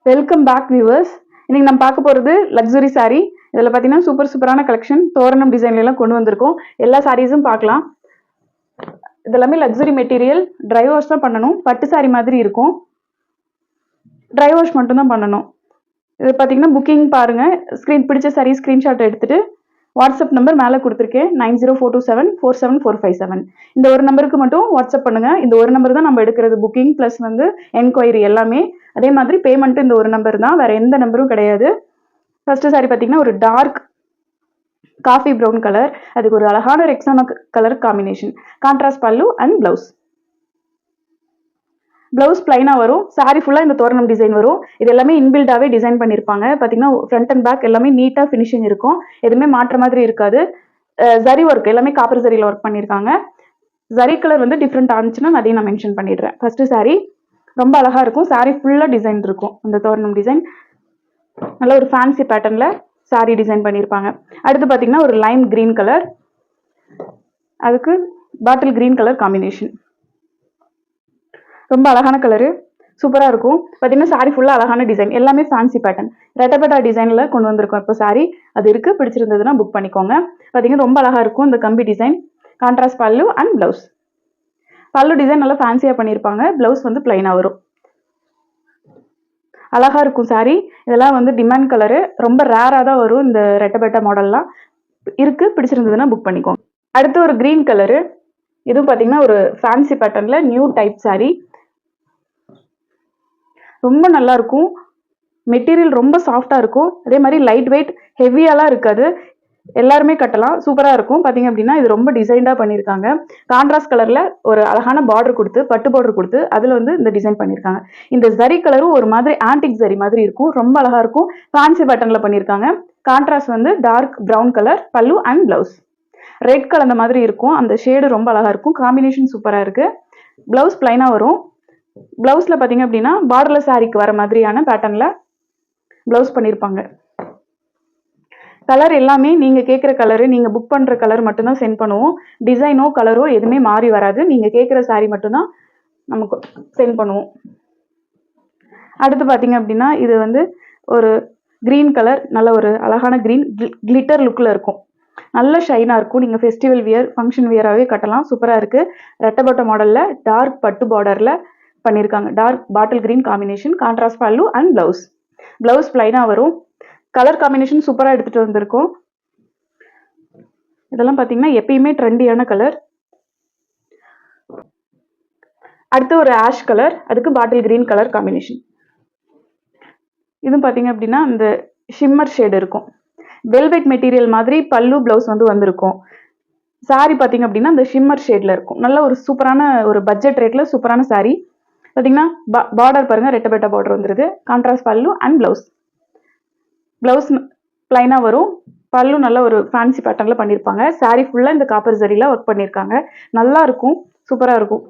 Welcome back viewers. இன்னைக்கு நம்ம பார்க்க போகிறது லக்ஸுரி சாரீ. இதில் பார்த்தீங்கன்னா சூப்பரான கலெக்ஷன் தோரணம் டிசைன்லாம் கொண்டு வந்திருக்கோம். எல்லா சாரீஸும் பார்க்கலாம். இதெல்லாமே லக்ஸுரி மெட்டீரியல். ட்ரை வாஷ் தான் பண்ணணும். பட்டு சாரீ மாதிரி இருக்கும். ட்ரை வாஷ் மட்டும்தான் பண்ணணும். இது பார்த்தீங்கன்னா புக்கிங் பாருங்கள். பிடிச்ச சாரீ ஸ்க்ரீன்ஷாட் எடுத்துகிட்டு வாட்ஸ்அப் நம்பர் மேலே கொடுத்துருக்கேன் 9042747457. இந்த ஒரு நம்பருக்கு மட்டும் வாட்ஸ்அப் பண்ணுங்கள். இந்த ஒரு நம்பர் தான் நம்ம எடுக்கிறது. புக்கிங் ப்ளஸ் என்கொயரி எல்லாமே. அதே மாதிரி பேமெண்ட்டு இந்த ஒரு நம்பர் தான், வேறு எந்த நம்பரும் கிடையாது. ஃபர்ஸ்ட் சாரி பார்த்தீங்கன்னா ஒரு டார்க் காஃபி ப்ரௌன் கலர். அதுக்கு ஒரு அழகான ரெக்ஸானா colour combination. Contrast pallu and blouse. Blouse பிளைனாக வரும். சாரி ஃபுல்லாக இந்த தோரணம் டிசைன் வரும். இது எல்லாமே இன்பில்டாகவே டிசைன் பண்ணியிருப்பாங்க. பார்த்தீங்கன்னா ஃப்ரண்ட் அண்ட் பேக் எல்லாமே நீட்டாக ஃபினிஷிங் இருக்கும். எதுவுமே மாற்ற மாதிரி இருக்காது. ஜரி ஒர்க் எல்லாமே காப்பர் ஜரியில் ஒர்க் பண்ணியிருக்காங்க. ஜரி கலர் டிஃப்ரெண்ட் ஆனிச்சுன்னா அதையும் நான் மென்ஷன் பண்ணிடுறேன். ஃபர்ஸ்ட் சாரி ரொம்ப அழகாக இருக்கும். சாரி ஃபுல்லாக டிசைன் இருக்கும். அந்த தோரணம் டிசைன் நல்ல ஒரு ஃபேன்சி பேட்டர்னில் சாரி டிசைன் பண்ணியிருப்பாங்க. அடுத்து பார்த்தீங்கன்னா ஒரு லைம் கிரீன் கலர், அதுக்கு பாட்டில் கிரீன் கலர் காம்பினேஷன். ரொம்ப அழகான கலரு, சூப்பராக இருக்கும். பார்த்தீங்கன்னா சாரி ஃபுல்லாக அழகான டிசைன், எல்லாமே ஃபேன்சி பேட்டர்ன். ரெட்டப்பட்டா டிசைனில் கொண்டு வந்திருக்கோம் இப்போ சாரி. அது இருக்குது, பிடிச்சிருந்ததுன்னா புக் பண்ணிக்கோங்க. பார்த்தீங்கன்னா ரொம்ப அழகாக இருக்கும் இந்த கம்பி design. Contrast pallu and blouse. பல்லு டிசைன் நல்லா ஃபேன்சியாக பண்ணியிருப்பாங்க. ப்ளவுஸ் பிளைனாக வரும். அழகாக இருக்கும் சாரி. இதெல்லாம் டிமாண்ட் கலரு. ரொம்ப ரேராக தான் வரும் இந்த ரெட்டப்பட்டா மாடல்லாம். இருக்குது, பிடிச்சிருந்ததுன்னா புக் பண்ணிக்கோங்க. அடுத்து ஒரு க்ரீன் கலரு. இதுவும் பார்த்தீங்கன்னா ஒரு ஃபேன்சி பேட்டர்னில் நியூ டைப் சாரி. ரொம்ப நல்லா இருக்கும். மெட்டீரியல் ரொம்ப சாஃப்டாக இருக்கும். அதே மாதிரி லைட் வெயிட், ஹெவியாலாம் இருக்காது. எல்லாருமே கட்டலாம். சூப்பராக இருக்கும். பார்த்தீங்க அப்படின்னா இது ரொம்ப டிசைன்டாக பண்ணியிருக்காங்க. கான்ட்ராஸ்ட் கலரில் ஒரு அழகான பார்டர் கொடுத்து, பட்டு பார்டர் கொடுத்து அதில் இந்த டிசைன் பண்ணியிருக்காங்க. இந்த ஜரி கலரும் ஒரு மாதிரி ஆன்டிக் ஜரி மாதிரி இருக்கும். ரொம்ப அழகாக இருக்கும். ஃபேன்சி பேட்டர்னில் பண்ணியிருக்காங்க. கான்ட்ராஸ்ட் டார்க் ப்ரௌன் கலர் பல்லு அண்ட் ப்ளவுஸ். ரெட் கலந்த மாதிரி இருக்கும். அந்த ஷேடு ரொம்ப அழகாக இருக்கும். காம்பினேஷன் சூப்பராக இருக்குது. ப்ளவுஸ் பிளைனாக வரும். ப்ளவுஸில் பார்த்தீங்க அப்படின்னா பார்டர்லெஸ் சாரிக்கு வர மாதிரியான பேட்டர்னில் ப்ளவுஸ் பண்ணியிருப்பாங்க. கலர் எல்லாமே நீங்கள் கேட்குற கலரு, நீங்கள் புக் பண்ணுற கலர் மட்டும்தான் சென்ட் பண்ணுவோம். டிசைனோ கலரோ எதுவுமே மாறி வராது. நீங்கள் கேட்குற சாரீ மட்டும்தான் நமக்கு சென்ட் பண்ணுவோம். அடுத்து பார்த்தீங்க அப்படின்னா இது ஒரு க்ரீன் கலர், நல்ல ஒரு அழகான க்ரீன் கிளிட்டர் லுக்கில் இருக்கும். நல்ல ஷைனாக இருக்கும். நீங்கள் ஃபெஸ்டிவல் வியர், ஃபங்க்ஷன் வியராகவே கட்டலாம். சூப்பராக இருக்குது. ரெட்டப்பட்ட மாடலில் டார்க் பட்டு பார்டரில் பண்ணியிருக்காங்க. Dark bottle green combination. Contrast pallu and blouse. Blouse பிளைனாக வரும். கலர் காம்பினேஷன் சூப்பராக எடுத்துகிட்டு வந்திருக்கோம். இதெல்லாம் பார்த்தீங்கன்னா எப்பயுமே ட்ரெண்டியான கலர். அடுத்து ஒரு ஆஷ் கலர், அதுக்கு பாட்டில் கிரீன் கலர் காம்பினேஷன். இதுவும் பார்த்தீங்க அப்படின்னா இந்த ஷிம்மர் ஷேடு இருக்கும். வெல்வெட் மெட்டீரியல் மாதிரி பல்லு ப்ளவுஸ் வந்திருக்கும். சாரி பார்த்தீங்க அப்படின்னா இந்த ஷிம்மர் ஷேடில் இருக்கும். நல்ல ஒரு சூப்பரான ஒரு பட்ஜெட் ரேட்டில் சூப்பரான சாரி. பார்த்தீங்கன்னா பார்டர் பாருங்கள், ரெட்டப்பட்ட பார்டர் வந்துருது. Contrast pallu and blouse. Blouse பிளைனாக வரும். பல்லு நல்ல ஒரு ஃபேன்சி பேட்டர்னில் பண்ணியிருப்பாங்க. சாரீ ஃபுல்லாக இந்த காப்பர் ஜரியில் ஒர்க் பண்ணியிருக்காங்க. நல்லா இருக்கும், சூப்பராக இருக்கும்.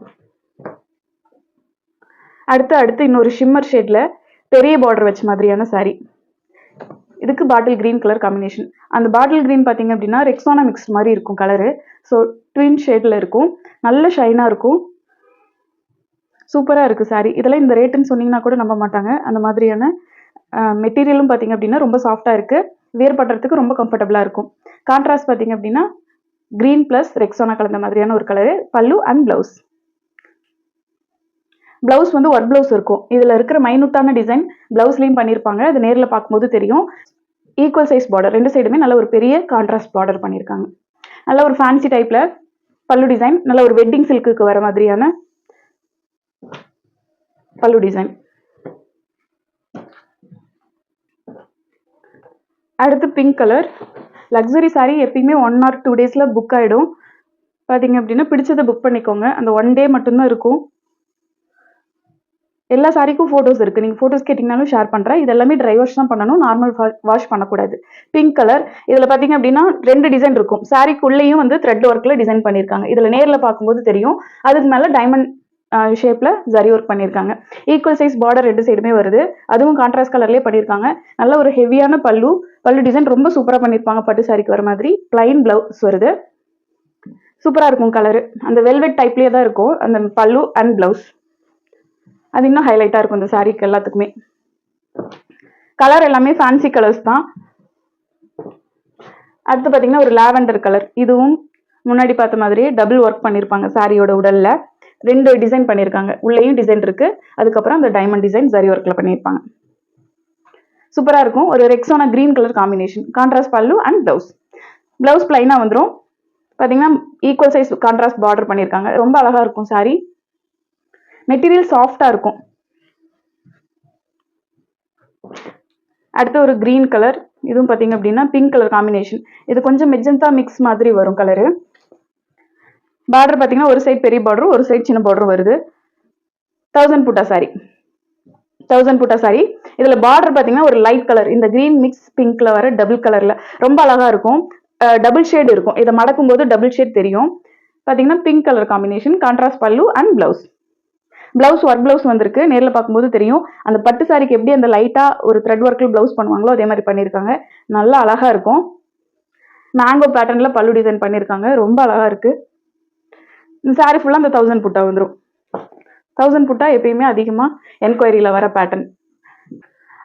அடுத்து இன்னொரு ஷிம்மர் ஷேடில் பெரிய பார்டர் வச்ச மாதிரியான சாரீ. இதுக்கு பாட்டில் கிரீன் கலர் காம்பினேஷன். அந்த பாட்டில் கிரீன் பார்த்தீங்க அப்படின்னா ரெக்ஸானா மிக்ஸ் மாதிரி இருக்கும் கலரு. ஸோ ட்வின் ஷேடில் இருக்கும். நல்ல ஷைனாக இருக்கும். சூப்பராக இருக்குது சாரீ. இதெல்லாம் இந்த ரேட்டுன்னு சொன்னீங்கன்னா கூட நம்ப மாட்டாங்க. அந்த மாதிரியான மெட்டீரியலும் பார்த்தீங்க அப்படின்னா ரொம்ப சாஃப்டாக இருக்குது. வேர் பண்ணுறதுக்கு ரொம்ப கம்ஃபர்டபுளாக இருக்கும். கான்ட்ராஸ்ட் பார்த்தீங்க அப்படின்னா க்ரீன் ப்ளஸ் ரெக்ஸானா கலந்த மாதிரியான ஒரு கலரு. பல்லு and blouse. Blouse work blouse இருக்கும். இதில் இருக்கிற மைனூட்டான டிசைன் ப்ளவுஸ்லேயும் பண்ணியிருப்பாங்க. அது நேரில் பார்க்கும்போது தெரியும். ஈக்குவல் சைஸ் பார்டர், ரெண்டு சைடுமே நல்ல ஒரு பெரிய கான்ட்ராஸ்ட் பார்டர் பண்ணியிருக்காங்க. நல்ல ஒரு ஃபேன்சி டைப்பில் பல்லு டிசைன். நல்ல ஒரு வெட்டிங் சில்க்குக்கு வர மாதிரியான பல்லு டிசைன். அடுத்து பிங்க் கலர். லக்ஸுரி சாரீ எப்பயுமே 1 or 2 டேஸில் புக் ஆகிடும். பார்த்தீங்க அப்படின்னா பிடிச்சதை புக் பண்ணிக்கோங்க. அந்த 1 டே மட்டும்தான் இருக்கும். எல்லா சாரிக்கும் ஃபோட்டோஸ் இருக்குது. நீங்கள் ஃபோட்டோஸ் கேட்டிங்கனாலும் ஷேர் பண்ணுறேன். இது எல்லாமே ட்ரை வாஷ் தான் பண்ணணும், நார்மல் வாஷ் பண்ணக்கூடாது. Pink colour. இதில் பார்த்தீங்க அப்படின்னா 2 டிசைன் இருக்கும். சாரிக்குள்ளேயும் த்ரெட் ஒர்க்கில் டிசைன் பண்ணியிருக்காங்க. இதில் நேரில் பார்க்கும்போது தெரியும். அதுக்கு மேலே டைமண்ட் ஷேப்பில் ஜரி ஒர்க் பண்ணியிருக்காங்க. ஈக்குவல் சைஸ் பார்டர் 2 சைடுமே வருது. அதுவும் கான்ட்ராஸ்ட் கலர்லேயே பண்ணியிருக்காங்க. நல்ல ஒரு ஹெவியான பல்லு டிசைன் ரொம்ப சூப்பராக பண்ணியிருப்பாங்க. பட்டு சாரிக்கு வர மாதிரி பிளைன் ப்ளவுஸ் வருது. சூப்பராக இருக்கும் கலரு. அந்த வெல்வெட் டைப்லேயே தான் இருக்கும் அந்த பல்லு அண்ட் ப்ளவுஸ். அது இன்னும் ஹைலைட்டாக இருக்கும் இந்த சாரிக்கு எல்லாத்துக்குமே. கலர் எல்லாமே ஃபேன்சி கலர்ஸ் தான். அடுத்து பார்த்தீங்கன்னா ஒரு லாவெண்டர் கலர். இதுவும் முன்னாடி பார்த்த மாதிரியே டபுள் ஒர்க் பண்ணியிருப்பாங்க. சாரியோட உடல்ல 2 டிசைன் பண்ணியிருக்காங்க. உள்ளேயும் டிசைன் இருக்கு. அதுக்கப்புறம் அந்த டைமண்ட் டிசைன் ஜரி ஒர்க்ல பண்ணியிருப்பாங்க. சூப்பரா இருக்கும். ஒரு Rexona green colour combination. Contrast pallu and blouse. Blouse பிளைனா வந்துடும். பார்த்தீங்கன்னா ஈக்குவல் சைஸ் கான்ட்ராஸ்ட் பார்டர் பண்ணியிருக்காங்க. ரொம்ப அழகா இருக்கும் சாரி. மெட்டீரியல் சாஃப்டா இருக்கும். அடுத்து ஒரு கிரீன் கலர். இதுவும் பார்த்தீங்க அப்படின்னா பிங்க் கலர் காம்பினேஷன். இது கொஞ்சம் மெஜந்தா மிக்ஸ் மாதிரி வரும் கலரு. பார்டர் பார்த்தீங்கன்னா ஒரு சைடு பெரிய பார்டர், ஒரு சைடு சின்ன பார்டர் வருது. 1000 புட்டா சாரி. 1000 புட்டா சாரி. இதுல பார்டர் பார்த்தீங்கன்னா ஒரு லைட் கலர், இந்த கிரீன் மிக்ஸ் பிங்க்ல வர டபுள் கலர்ல ரொம்ப அழகா இருக்கும். டபுள் ஷேட் இருக்கும். இதை மடக்கும் போது டபுள் ஷேட் தெரியும். பார்த்தீங்கன்னா pink colour combination. Contrast pallu and blouse. Blouse work blouse வந்திருக்கு. நேரில் பார்க்கும்போது தெரியும். அந்த பட்டு சாரிக்கு எப்படி அந்த லைட்டா ஒரு த்ரெட் ஒர்க்கில் பிளவுஸ் பண்ணுவாங்களோ அதே மாதிரி பண்ணியிருக்காங்க. நல்லா அழகா இருக்கும். மேங்கோ பேட்டர்ன்ல பல்லு டிசைன் பண்ணியிருக்காங்க. ரொம்ப அழகா இருக்கு. இந்த சாரி ஃபுல்லா அந்த 1000 புட்டா வந்துடும். 1000 புட்டா எப்பயுமே அதிகமா என்கொயரியில வர பேட்டர்ன்.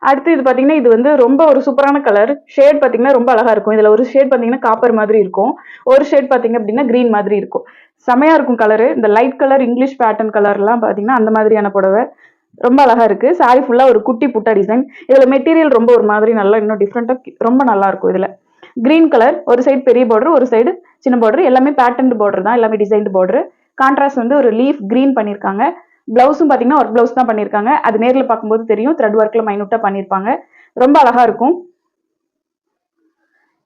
அடுத்து இது பாத்தீங்கன்னா இது வந்து ரொம்ப ஒரு சூப்பரான கலர். ஷேட் பாத்தீங்கன்னா ரொம்ப அழகா இருக்கும். இதுல ஒரு ஷேட் பாத்தீங்கன்னா காப்பர் மாதிரி இருக்கும். ஒரு ஷேட் பாத்தீங்க அப்படின்னா கிரீன் மாதிரி இருக்கும். செமையா இருக்கும் கலரு. இந்த லைட் கலர் இங்கிலீஷ் பேட்டர்ன் கலர்லாம் பாத்தீங்கன்னா அந்த மாதிரியான புடவை ரொம்ப அழகா இருக்கு. சாரி ஃபுல்லா ஒரு குட்டி புட்டா டிசைன். இதுல மெட்டீரியல் ரொம்ப ஒரு மாதிரி நல்லா இன்னும் டிஃப்ரெண்டா ரொம்ப நல்லா இருக்கும். இதுல கிரீன் கலர், ஒரு சைடு பெரிய பார்டர், ஒரு சைடு சின்ன பார்டர். எல்லாமே பேட்டர்ன் பார்டர் தான். எல்லாமே டிசைன்டு பார்டர். கான்ட்ராஸ்ட் வந்து ஒரு லீஃப் கிரீன் பண்ணியிருக்காங்க. பிளவுஸும் பார்த்தீங்கன்னா ஒர்க் பிளவுஸ் தான் பண்ணியிருக்காங்க. அது நேரில் பார்க்கும்போது தெரியும். த்ரெட் ஒர்க்கில் மைனூட்டாக பண்ணியிருப்பாங்க. ரொம்ப அழகா இருக்கும்.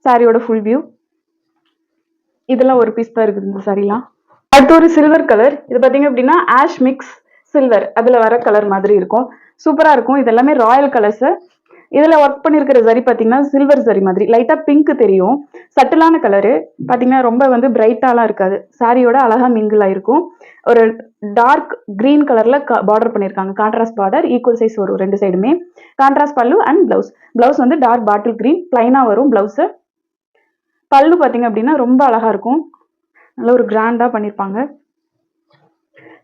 சாரியோட ஃபுல் வியூ. இதெல்லாம் ஒரு பீஸ் தான் இருக்குது இந்த சாரிலாம். அடுத்து ஒரு சில்வர் கலர். இது பார்த்தீங்க அப்படின்னா ஆஷ் மிக்ஸ் சில்வர், அதுல வர கலர் மாதிரி இருக்கும். சூப்பரா இருக்கும். இது எல்லாமே ராயல் கலர்ஸ். இதுல ஒர்க் பண்ணிருக்கிற ஜரி பாத்தீங்கன்னா சில்வர் ஜரி மாதிரி லைட்டா பிங்க் தெரியும். சட்டிலான கலரு. பாத்தீங்கன்னா ரொம்ப வந்து பிரைட்டாலாம் இருக்காது. சாரியோட அழகா மிங்கிள் ஆயிருக்கும். ஒரு டார்க் கிரீன் கலர்ல பார்டர் பண்ணிருக்காங்க. கான்ட்ராஸ்ட் பார்டர் ஈக்குவல் சைஸ் வரும் ரெண்டு சைடுமே. Contrast pallu and blouse. Blouse வந்து டார்க் பாட்டில் கிரீன் பிளைனா வரும் பிளவுஸ். பல்லு பாத்தீங்க அப்படின்னா ரொம்ப அழகா இருக்கும். நல்ல ஒரு கிராண்டா பண்ணிருப்பாங்க.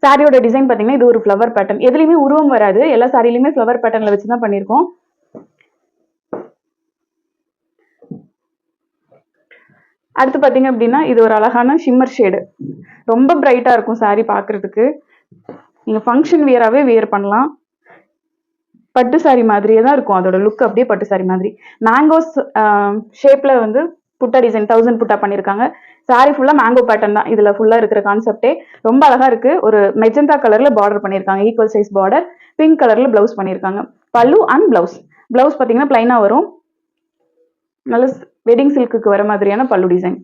சாரியோட டிசைன் பாத்தீங்கன்னா இது ஒரு ஃப்ளவர் பேட்டர்ன். எதுலையுமே உருவம் வராது. எல்லா சாரிலையுமே ஃப்ளவர் பேட்டர்ன்ல வச்சுதான் பண்ணிருக்கோம். அடுத்து பாத்தீங்க அப்படின்னா இது ஒரு அழகான ஷிம்மர் ஷேடு. ரொம்ப பிரைட்டா இருக்கும் சாரி பாக்குறதுக்கு. நீங்க ஃபங்க்ஷன் வியராகவே வியர் பண்ணலாம். பட்டு சாரி மாதிரியே தான் இருக்கும். அதோட லுக் அப்படியே பட்டு சாரி மாதிரி. மேங்கோஸ் ஷேப்ல வந்து புட்டா டிசைன் 1000 புட்டா பண்ணியிருக்காங்க. சாரி ஃபுல்லா மேங்கோ பேட்டர்ன் தான். இதுல ஃபுல்லா இருக்கிற கான்செப்டே ரொம்ப அழகா இருக்கு. ஒரு மெஜந்தா கலர்ல பார்டர் பண்ணியிருக்காங்க. Equal size border. பிங்க் கலர்ல பிளவுஸ் பண்ணியிருக்காங்க. பல்லு அண்ட் பிளவுஸ். பிளவுஸ் பாத்தீங்கன்னா பிளைனா வரும். நல்ல வெட்டிங் சில்க்குக்கு வர மாதிரியான பல்லு டிசைன்.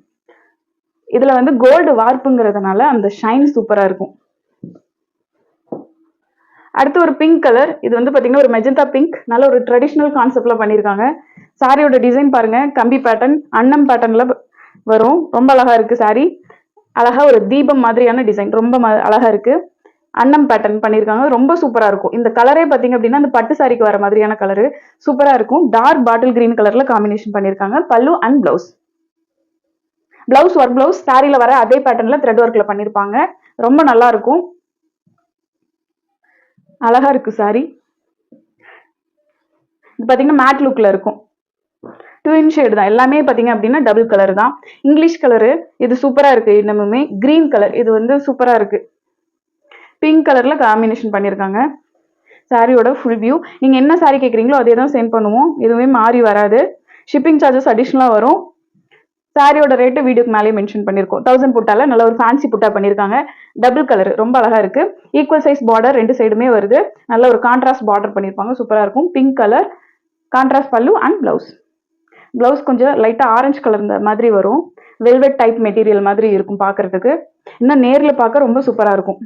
இதுல வந்து கோல்டு வார்ப்புங்கிறதுனால அந்த ஷைன் சூப்பரா இருக்கும். அடுத்து ஒரு பிங்க் கலர். இது வந்து பாத்தீங்கன்னா ஒரு மெஜந்தா பிங்க். நல்ல ஒரு ட்ரெடிஷனல் கான்செப்ட்ல பண்ணிருக்காங்க. சாரியோட டிசைன் பாருங்க. கம்பி பேட்டர்ன் அன்னம் பேட்டர்ன்ல வரும். ரொம்ப அழகா இருக்கு சாரி. அழகா ஒரு தீபம் மாதிரியான டிசைன். ரொம்ப அழகா இருக்கு. அன்னம் பேட்டர்ன் பண்ணிருக்காங்க. ரொம்ப சூப்பரா இருக்கும். இந்த கலரே பாத்தீங்க அப்படின்னா அந்த பட்டு சாரிக்கு வர மாதிரியான கலரு சூப்பரா இருக்கும். டார்க் பாட்டில் கிரீன் கலர்ல காம்பினேஷன் பண்ணிருக்காங்க. Pallu and blouse. Blouse work blouse சாரியில வர அதே பேட்டர்ன்ல த்ரெட் ஒர்க்ல பண்ணிருப்பாங்க. ரொம்ப நல்லா இருக்கும். அழகா இருக்கு சாரி. இது பாத்தீங்கன்னா மேட் லுக்ல இருக்கும். ட்வின் ஷேடு தான். எல்லாமே பாத்தீங்க அப்படின்னா டபுள் கலர் தான். இங்கிலீஷ் கலரு இது சூப்பரா இருக்கு. இன்னமுமே கிரீன் கலர் இது வந்து சூப்பரா இருக்கு. பிங்க் கலர்ல காம்பினேஷன் பண்ணிருக்காங்க. சாரியோட ஃபுல் வியூ. நீங்க என்ன சாரி கேக்குறீங்களோ அதே தான் சென்ட் பண்ணுவோம். எதுவுமே மாறி வராது. ஷிப்பிங் சார்ஜஸ் அடிஷனலா வரும். சாரியோட ரேட்டு வீடியோக்கு மேலே மென்ஷன் பண்ணிருக்கோம். 1000 புட்டால நல்ல ஒரு ஃபேன்சி புட்டா பண்ணிருக்காங்க. டபுள் கலர் ரொம்ப அழகா இருக்கு. ஈக்குவல் சைஸ் பார்டர் ரெண்டு சைடுமே வருது. நல்ல ஒரு கான்ட்ராஸ்ட் பார்டர் பண்ணிருப்பாங்க. சூப்பரா இருக்கும். Pink colour contrast pallu and blouse. Blouse கொஞ்சம் லைட்டா ஆரஞ்சு கலர் மாதிரி வரும். வெல்வெட் டைப் மெட்டீரியல் மாதிரி இருக்கும் பாக்குறதுக்கு. இன்னும் நேர்ல பார்க்க ரொம்ப சூப்பரா இருக்கும்.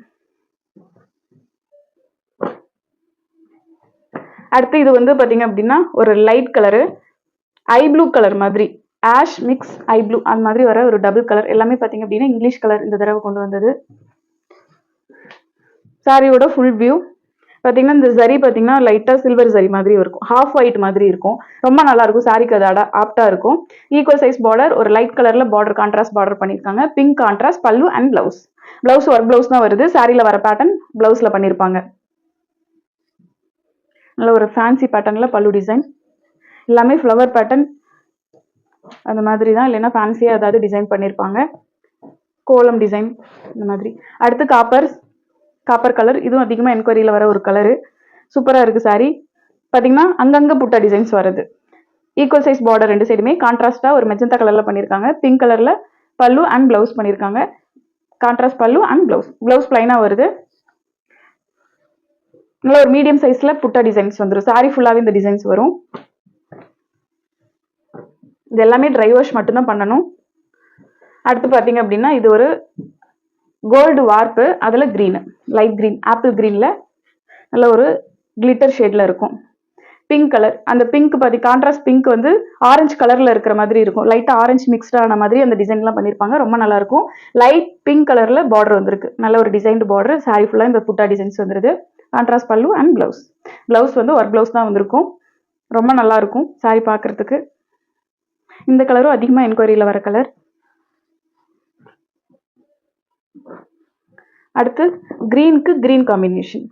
அடுத்து இது வந்து பாத்தீங்க அப்படின்னா ஒரு light colour eye blue colour மாதிரி ஆஷ் மிக்ஸ் ஐ ப்ளூ அந்த மாதிரி வர ஒரு டபுள் கலர். எல்லாமே பாத்தீங்க அப்படின்னா இங்கிலீஷ் கலர் இந்த தடவை கொண்டு வந்தது. சாரியோட ஃபுல் வியூ பாத்தீங்கன்னா இந்த ஜரி பாத்தீங்கன்னா லைட்டா சில்வர் ஜரி மாதிரி இருக்கும். ஹாஃப் ஒயிட் மாதிரி இருக்கும். ரொம்ப நல்லா இருக்கும். சாரிக்கு அது ஆப்டா இருக்கும். ஈக்குவல் சைஸ் பார்டர் ஒரு லைட் கலர்ல பார்டர் கான்ட்ராஸ்ட் பார்டர் பண்ணிருக்காங்க. Pink contrast pallu and blouse. Blouse work blouse தான் வருது. சாரியில வர பேட்டர்ன் பிளவுஸ்ல பண்ணிருப்பாங்க. நல்ல ஒரு ஃபேன்சி பேட்டர்ன்ல பல்லு டிசைன். எல்லாமே ஃப்ளவர் பேட்டர்ன் அந்த மாதிரி தான், இல்லைன்னா ஃபேன்சியாக ஏதாவது டிசைன் பண்ணியிருப்பாங்க. கோலம் டிசைன் இந்த மாதிரி. அடுத்து காப்பர் கலர், இதுவும் அதிகமாக என்கொயரியில் வர ஒரு கலரு. சூப்பராக இருக்குது சாரீ. பார்த்தீங்கன்னா அங்கங்கே புட்டா டிசைன்ஸ் வருது. ஈக்குவல் சைஸ் பார்டர் ரெண்டு சைடுமே கான்ட்ராஸ்டாக ஒரு மெஜந்தா கலரில் பண்ணியிருக்காங்க. பிங்க் கலரில் பல்லு அண்ட் ப்ளவுஸ் பண்ணியிருக்காங்க. கான்ட்ராஸ்ட் பல்லு அண்ட் ப்ளவுஸ் பிளைனாக வருது. நல்லா ஒரு மீடியம் சைஸில் புட்டா டிசைன்ஸ் வந்துடும். சாரீ ஃபுல்லாகவே இந்த டிசைன்ஸ் வரும். இது எல்லாமே ட்ரை வாஷ் மட்டும்தான் பண்ணணும். அடுத்து பார்த்தீங்க அப்படின்னா இது ஒரு கோல்டு வார்ப்பு, அதில் க்ரீனு, லைட் க்ரீன், ஆப்பிள் க்ரீனில் நல்ல ஒரு கிளிட்டர் ஷேடில் இருக்கும். பிங்க் கலர், அந்த பிங்க் கான்ட்ராஸ்ட் பிங்க் வந்து ஆரஞ்சு கலரில் இருக்கிற மாதிரி இருக்கும். லைட்டாக ஆரஞ்சு மிக்ஸ்டான மாதிரி அந்த டிசைன்லாம் பண்ணியிருப்பாங்க. ரொம்ப நல்லாயிருக்கும். லைட் பிங்க் கலரில் பார்டர் வந்திருக்கு. நல்ல ஒரு டிசைன்டு பார்டர். சாரி ஃபுல்லாக இந்த புட்டா டிசைன்ஸ் வந்துருது. கான்ட்ராஸ்ட் பல்லு அண்ட் ப்ளவுஸ் வந்து ஒர்க் ப்ளவுஸ் தான் வந்திருக்கும். ரொம்ப நல்லாயிருக்கும் சாரி பார்க்குறதுக்கு. இந்த கலரும் அதிகமாக என்கொயரியில் வர கலர். அடுத்து க்ரீனுக்கு க்ரீன் காம்பினேஷன்,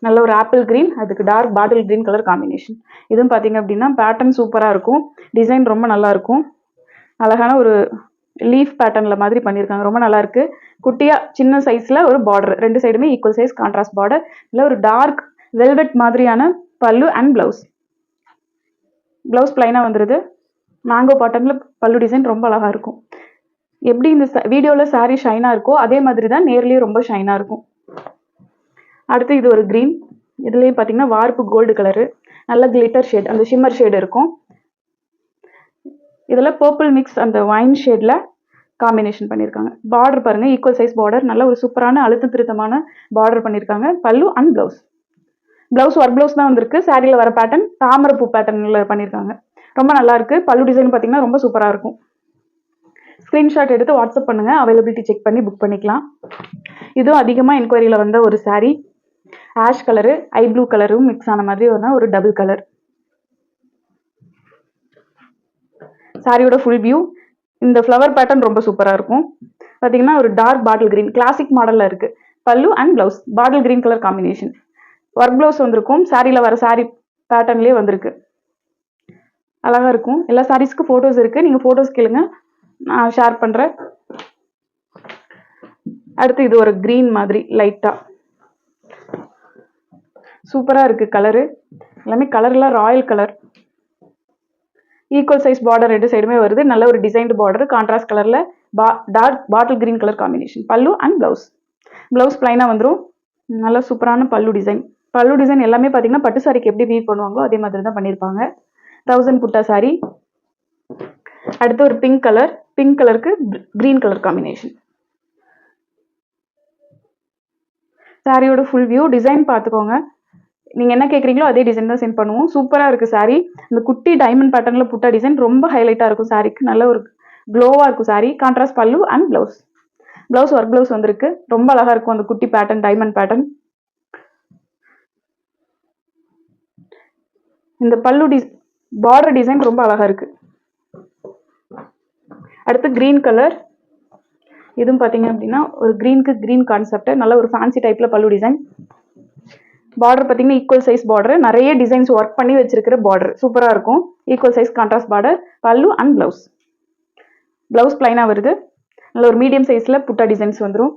நல்ல ஒரு ஆப்பிள் க்ரீன், அதுக்கு dark bottle green colour combination. இதுவும் பார்த்தீங்க அப்படின்னா பேட்டர்ன் சூப்பராக இருக்கும். டிசைன் ரொம்ப நல்லாயிருக்கும். அழகான ஒரு லீஃப் பேட்டர்னில் மாதிரி பண்ணியிருக்காங்க. ரொம்ப நல்லாயிருக்கு. குட்டியாக சின்ன சைஸில் ஒரு பார்டர், ரெண்டு சைடுமே ஈக்குவல் சைஸ் கான்ட்ராஸ்ட் பார்டர். இல்லை ஒரு டார்க் வெல்வெட் மாதிரியான பல்லு அண்ட் ப்ளவுஸ் பிளைனாக வந்துடுது. மேங்கோ பேட்டர்னில் பல்லு டிசைன் ரொம்ப அழகாக இருக்கும். எப்படி இந்த வீடியோவில் சாரீ ஷைனாக இருக்கோ அதே மாதிரி தான் நேர்லேயும் ரொம்ப ஷைனாக இருக்கும். அடுத்து இது ஒரு க்ரீன், இதுலேயும் பார்த்தீங்கன்னா வார்ப்பு கோல்டு கலரு, நல்ல கிளிட்டர் ஷேட், அந்த ஷிம்மர் ஷேடு இருக்கும். இதில் பர்பிள் மிக்ஸ் அந்த வைன் ஷேடில் காம்பினேஷன் பண்ணியிருக்காங்க. பார்டர் பாருங்கள், ஈக்குவல் சைஸ் பார்டர், நல்ல ஒரு சூப்பரான அழுத்த திருத்தமான பார்டர் பண்ணியிருக்காங்க. பல்லு அண்ட் ப்ளவுஸ் ஒர்க் ப்ளவுஸ் தான் வந்திருக்கு. சாரியில் வர பேட்டர்ன் தாமரைப்பூ பேட்டர்னில் பண்ணியிருக்காங்க. ரொம்ப நல்லா இருக்கு. பல்லு டிசைன் பார்த்தீங்கன்னா ரொம்ப சூப்பராக இருக்கும். ஸ்க்ரீன்ஷாட் எடுத்து வாட்ஸ்அப் பண்ணுங்கள், அவைலபிலிட்டி செக் பண்ணி புக் பண்ணிக்கலாம். இதுவும் அதிகமாக என்கொயரியில் வந்த ஒரு sari. Ash colour eye blue கலரும் மிக்ஸ் ஆன மாதிரி ஒரு டபுள் கலர். சாரியோட ஃபுல் வியூ. இந்த ஃப்ளவர் பேட்டர்ன் ரொம்ப சூப்பராக இருக்கும். பார்த்தீங்கன்னா ஒரு டார்க் பாட்டில் கிரீன் கிளாசிக் மாடலில் இருக்குது. பல்லு and blouse bottle green colour combination. Work blouse வந்திருக்கும். சாரியில் வர சாரீ பேட்டர்ன்லேயே வந்திருக்கு. அழகாக இருக்கும். எல்லா சாரீஸ்க்கும் ஃபோட்டோஸ் இருக்குது, நீங்கள் ஃபோட்டோஸ் கேளுங்க, நான் ஷேர் பண்ணுறேன். அடுத்து இது ஒரு க்ரீன் மாதிரி லைட்டாக சூப்பராக இருக்குது. கலரு எல்லாமே கலர்லாம் royal colour. Equal size border ரெண்டு சைடுமே வருது. நல்ல ஒரு டிசைன்டு பார்டர் கான்ட்ராஸ்ட் கலரில் dark bottle green colour combination. Pallu and blouse பிளைனாக வந்துடும். நல்ல சூப்பரான பல்லு டிசைன் எல்லாமே பார்த்தீங்கன்னா பட்டு சாரிக்கு எப்படி வீவ் பண்ணுவாங்களோ அதே மாதிரி தான் பண்ணியிருப்பாங்க. 1000 புட்டா சாரி. அடுத்து ஒரு பிங்க் கலருக்கு கிரீன் கலர் காம்பினேஷன். சாரியோட ஃபுல் வியூ. டிசைன் பார்த்துக்கோங்க, நீங்கள் என்ன கேட்குறீங்களோ அதே டிசைன் தான் சென்ட் பண்ணுவோம். சூப்பராக இருக்குது சாரீ. இந்த குட்டி டைமண்ட் பேட்டர்னில் புட்டா டிசைன் ரொம்ப ஹைலைட்டாக இருக்கும் சாரிக்கு. நல்ல ஒரு க்ளோவாக இருக்கும் sari. Contrast pallu and blouse work blouse வந்திருக்கு. ரொம்ப அழகாக இருக்கும் அந்த குட்டி பேட்டர்ன், டைமண்ட் பேட்டர்ன். இந்த பல்லு பார்டர் டிசைன் ரொம்ப அழகாக இருக்குது. அடுத்து க்ரீன் கலர். இதுவும் பார்த்தீங்க அப்படின்னா ஒரு க்ரீனுக்கு க்ரீன் கான்செப்ட். நல்ல ஒரு ஃபேன்சி டைப்பில் பல்லு டிசைன். பார்டர் பார்த்தீங்கன்னா ஈக்குவல் சைஸ் பார்டர், நிறைய டிசைன்ஸ் ஒர்க் பண்ணி வச்சிருக்கிற பார்டர் சூப்பராக இருக்கும். Equal size contrast border. பல்லு அண்ட் ப்ளவுஸ் பிளைனாக வருது. நல்ல ஒரு மீடியம் சைஸில் புட்டா டிசைன்ஸ் வந்துடும்.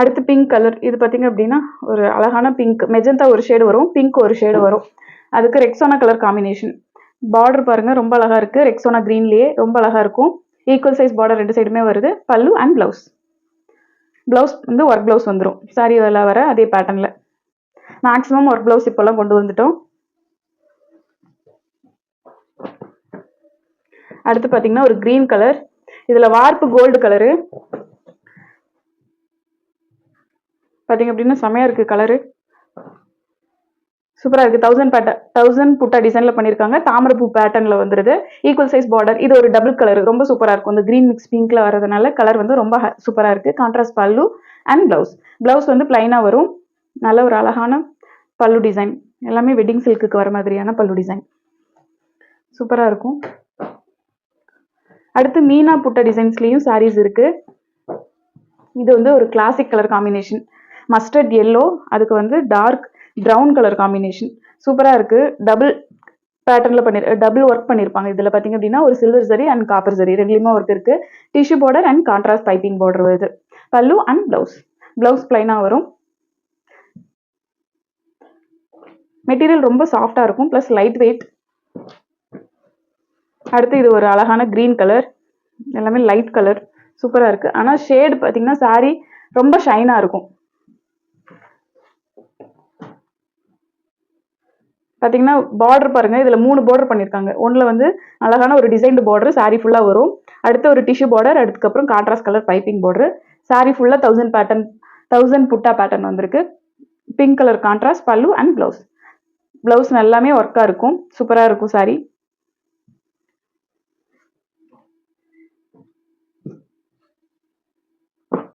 அடுத்து பிங்க் கலர். இது பார்த்தீங்க அப்படின்னா ஒரு அழகான பிங்க், மெஜந்தா ஒரு ஷேடு வரும், பிங்க் ஒரு ஷேடு வரும். அதுக்கு ரெக்ஸோனா கலர் காம்பினேஷன். பார்டர் பாருங்கள் ரொம்ப அழகாக இருக்குது. ரெக்ஸோனா க்ரீன்லேயே ரொம்ப அழகாக இருக்கும். ஈக்குவல் சைஸ் பார்டர் ரெண்டு சைடுமே வருது. பல்லு அண்ட் ப்ளவுஸ் வந்து ஒர்க் ப்ளவுஸ் வந்துடும். சாரி வர அதே பேட்டர்னில் மேக்ஸிமம் ஒர்க் ப்ளவுஸ் இப்போல்லாம் கொண்டு வந்துட்டோம். அடுத்து பார்த்தீங்கன்னா ஒரு க்ரீன் கலர். இதில் வார்ப்பு கோல்டு கலரு பார்த்தீங்க அப்படின்னா செமையாக இருக்குது. கலரு சூப்பராக இருக்குது. 1000 புட்டா டிசைனில் பண்ணியிருக்காங்க. தாமரைப்பூ பேட்டர்னில் வந்துடுது. Equal size border. இது ஒரு டபுள் கலர் ரொம்ப சூப்பராக இருக்கும். இந்த க்ரீன் மிக்ஸ் பிங்க்ல வரதுனால கலர் வந்து ரொம்ப சூப்பராக இருக்குது. கான்ட்ராஸ்ட் பல்லு அண்ட் ப்ளவுஸ் வந்து பிளைனாக வரும். நல்ல ஒரு அழகான பல்லு டிசைன். எல்லாமே வெட்டிங் சில்க்குக்கு வர மாதிரியான பல்லு டிசைன் சூப்பராக இருக்கும். அடுத்து மீனா புட்டா டிசைன்ஸ்லேயும் சாரீஸ் இருக்குது. இது வந்து ஒரு classic colour combination. Mustard yellow, அதுக்கு வந்து டார்க் ப்ரௌன் கலர் காம்பினேஷன் சூப்பராக இருக்குது. டபுள் ஒர்க் பண்ணியிருப்பாங்க. இதில் பார்த்தீங்க அப்படின்னா ஒரு சில்வர் சரி அண்ட் காப்பர் சரி ரெண்டுலேயுமே ஒர்க் இருக்குது. Tissue border and contrast piping border வருது. பல்லு அண்ட் ப்ளவுஸ் பிளைனாக வரும். மெட்டீரியல் ரொம்ப சாஃப்டாக இருக்கும், ப்ளஸ் லைட் வெயிட். அடுத்து இது ஒரு அழகான க்ரீன் கலர், எல்லாமே லைட் கலர் சூப்பராக இருக்குது. ஆனால் ஷேடு பார்த்தீங்கன்னா சாரீ ரொம்ப ஷைனாக இருக்கும். பார்த்தீங்கன்னா பார்டர் பாருங்கள், இதில் 3 பார்டர் பண்ணியிருக்காங்க. ஒன்றில் வந்து அழகான ஒரு டிசைன்டு பார்டர் சாரீ ஃபுல்லாக வரும். அடுத்து ஒரு டிஷ்யூ பார்டர், அதுக்கப்புறம் contrast colour piping border. Sari ஃபுல்லாக 1000 புட்டா பேட்டர்ன் வந்திருக்கு. Pink colour contrast pallu and blouse எல்லாமே ஒர்க்காக இருக்கும். சூப்பராக இருக்கும் சாரீ.